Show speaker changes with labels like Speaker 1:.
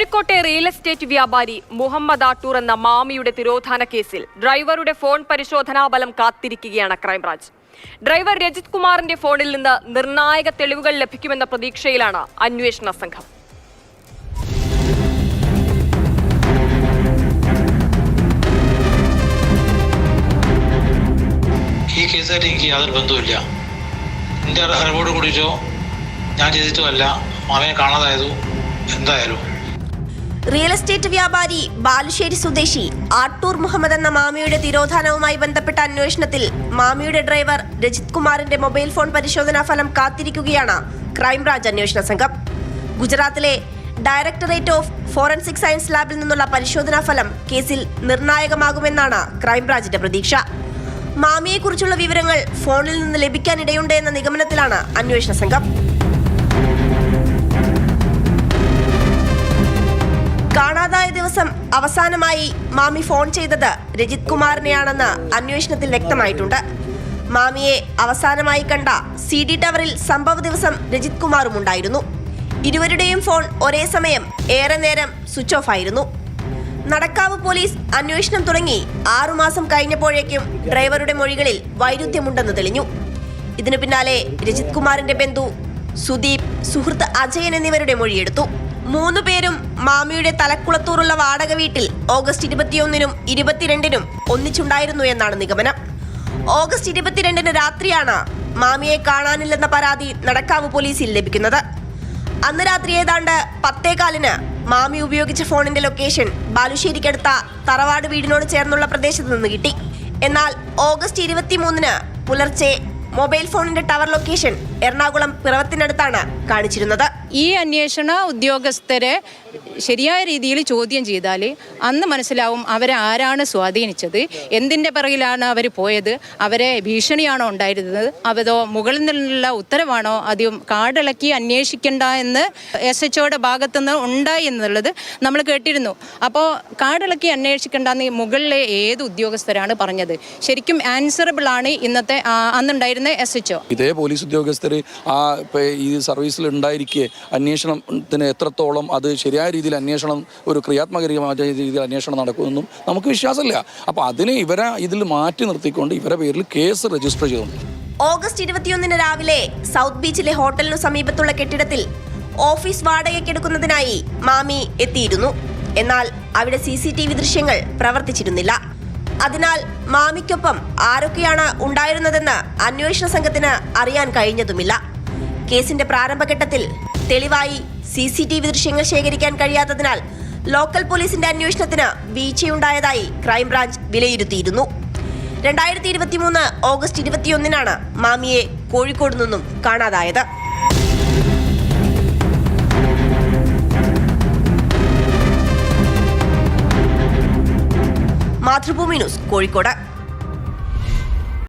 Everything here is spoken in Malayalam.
Speaker 1: കോഴിക്കോട്ടെ റിയൽ എസ്റ്റേറ്റ് വ്യാപാരി മുഹമ്മദ് ആട്ടൂർ എന്ന മാമിയുടെ തിരോധാന കേസിൽ ഡ്രൈവറുടെ ഫോൺ പരിശോധനാ ഫലം കാത്തിരിക്കുകയാണ് ക്രൈംബ്രാഞ്ച്. ഡ്രൈവർ രജിത് കുമാറിന്റെ ഫോണിൽ നിന്ന് നിർണായക തെളിവുകൾ ലഭിക്കുമെന്ന പ്രതീക്ഷയിലാണ് അന്വേഷണ സംഘം.
Speaker 2: ഈ കേസായിട്ട് എനിക്ക് യാതൊരു ബന്ധവുമില്ല. എൻ്റെ അറിവോട് കൂടിയിട്ടോ ഞാൻ ചെയ്തിട്ടുമല്ല മാമയെ കാണാതായതു എന്തായാലും.
Speaker 3: റിയൽ എസ്റ്റേറ്റ് വ്യാപാരി ബാലുശ്ശേരി സ്വദേശി ആട്ടൂർ മുഹമ്മദ് എന്ന മാമിയുടെ തിരോധാനവുമായി ബന്ധപ്പെട്ട അന്വേഷണത്തിൽ മാമിയുടെ ഡ്രൈവർ രജിത് കുമാറിന്റെ മൊബൈൽ ഫോൺ പരിശോധനാ ഫലം കാത്തിരിക്കുകയാണ് ക്രൈംബ്രാഞ്ച് അന്വേഷണ സംഘം. ഗുജറാത്തിലെ ഡയറക്ടറേറ്റ് ഓഫ് ഫോറൻസിക് സയൻസ് ലാബിൽ നിന്നുള്ള പരിശോധനാ ഫലം കേസിൽ നിർണായകമാകുമെന്നാണ് ക്രൈംബ്രാഞ്ചിന്റെ പ്രതീക്ഷ. മാമിയെക്കുറിച്ചുള്ള വിവരങ്ങൾ ഫോണിൽ നിന്ന് ലഭിക്കാനിടയുണ്ട് എന്ന നിഗമനത്തിലാണ് അന്വേഷണ സംഘം. കാണാതായ ദിവസം അവസാനമായി മാമി ഫോൺ ചെയ്തത് രജിത് കുമാറിനെയാണെന്ന് അന്വേഷണത്തിൽ വ്യക്തമായിട്ടുണ്ട്. മാമിയെ അവസാനമായി കണ്ട CD ടവറിൽ സംഭവ ദിവസം രജിത് കുമാറും ഉണ്ടായിരുന്നു. ഇരുവരുടെയും ഫോൺ ഒരേ സമയം ഏറെ നേരം സ്വിച്ച് ഓഫ് ആയിരുന്നു. നടക്കാവ് പോലീസ് അന്വേഷണം തുടങ്ങി 6 മാസം കഴിഞ്ഞപ്പോഴേക്കും ഡ്രൈവറുടെ മൊഴികളിൽ വൈരുദ്ധ്യമുണ്ടെന്ന് തെളിഞ്ഞു. ഇതിനു പിന്നാലെ രജിത് കുമാറിന്റെ ബന്ധു സുദീപ്, സുഹൃത്ത് അജയൻ എന്നിവരുടെ മൊഴിയെടുത്തു. 3 പേരും മാമിയുടെ തലക്കുളത്തൂറുള്ള വാടക വീട്ടിൽ ഓഗസ്റ്റ് 21-നും 22-നും ഒന്നിച്ചുണ്ടായിരുന്നു എന്നാണ് നിഗമനം. ഓഗസ്റ്റ് 22-ന് രാത്രിയാണ് മാമിയെ കാണാനില്ലെന്ന പരാതി നടക്കാവ് പോലീസിൽ ലഭിക്കുന്നത്. അന്ന് രാത്രി ഏതാണ്ട് 10:15-ന് മാമി ഉപയോഗിച്ച ഫോണിന്റെ ലൊക്കേഷൻ ബാലുശ്ശേരിക്കടുത്ത തറവാട് വീടിനോട് ചേർന്നുള്ള പ്രദേശത്ത് നിന്ന് കിട്ടി. എന്നാൽ ഓഗസ്റ്റ് 23-ന് പുലർച്ചെ മൊബൈൽ ഫോണിന്റെ ടവർ ലൊക്കേഷൻ എറണാകുളം പിറവത്തിനടുത്താണ് കാണിച്ചിരുന്നത്.
Speaker 4: ഈ അന്വേഷണ ഉദ്യോഗസ്ഥരെ ശരിയായ രീതിയിൽ ചോദ്യം ചെയ്താൽ അന്ന് മനസ്സിലാവും അവരെ ആരാണ് സ്വാധീനിച്ചത്, എന്തിൻ്റെ പിറകിലാണ് അവർ പോയത്, അവരെ ഭീഷണിയാണോ ഉണ്ടായിരുന്നത്, അതോ മുകളിൽ നിന്നുള്ള ഉത്തരവാണോ, ആദ്യം കാടിളക്കി അന്വേഷിക്കേണ്ട എന്ന് SHOയുടെ ഭാഗത്തുനിന്ന് ഉണ്ടായി എന്നുള്ളത് നമ്മൾ കേട്ടിരുന്നു. അപ്പോൾ കാടിളക്കി അന്വേഷിക്കേണ്ടെന്ന് മുകളിലെ ഏത് ഉദ്യോഗസ്ഥരാണ് പറഞ്ഞത്? ശരിക്കും ആൻസറബിൾ ആണ് ഇന്നത്തെ അന്നുണ്ടായിരുന്ന SHO.
Speaker 5: ഇതേ പോലീസ് ഉദ്യോഗസ്ഥർ ഈ സർവീസിൽ ഉണ്ടായിരിക്കെ അന്വേഷണത്തിന് എത്രത്തോളം അത് ശരിയായ രീതിയിൽ അന്വേഷണം, ഒരു ക്രിയാത്മകമായ രീതിയിൽ അന്വേഷണം നടക്കുമെന്നും നമുക്ക് വിശ്വാസമില്ല. അപ്പോൾ അതിനെ ഇവരെ ഇതിൽ മാറ്റി നിർത്തിക്കൊണ്ട് ഇവരെ പേരിൽ കേസ് രജിസ്റ്റർ ചെയ്തു.
Speaker 3: ഓഗസ്റ്റ് 21-ന് രാവിലെ സൗത്ത് ബീച്ചിലെ ഹോട്ടലിനു സമീപത്തുള്ള കെട്ടിടത്തിൽ ഓഫീസ് വാടകയ്ക്കെടുക്കുന്നതിനായി മാമി എത്തിയിരുന്നു. എന്നാൽ അവിടെ CCTV ദൃശ്യങ്ങൾ പ്രവർത്തിച്ചിരുന്നില്ല. അതിനാൽ മാമിക്കൊപ്പം ആരൊക്കെയാണ് ഉണ്ടായിരുന്നതെന്ന് അന്വേഷണ സംഘത്തിന് അറിയാൻ കഴിഞ്ഞതുമില്ല. കേസിന്റെ പ്രാരംഭഘട്ടത്തിൽ തെളിവായി CCTV ദൃശ്യങ്ങൾ ശേഖരിക്കാൻ കഴിയാത്തതിനാൽ ലോക്കൽ പോലീസിന്റെ അന്വേഷണത്തിന് വീഴ്ചയുണ്ടായതായി ക്രൈംബ്രാഞ്ച് വിലയിരുത്തിയിരുന്നു. 2023 ഓഗസ്റ്റ് 21-നാണ് മാമിയെ കോഴിക്കോട് നിന്നും കാണാതായത്. മാതൃഭൂമി ന്യൂസ്, കോഴിക്കോട്.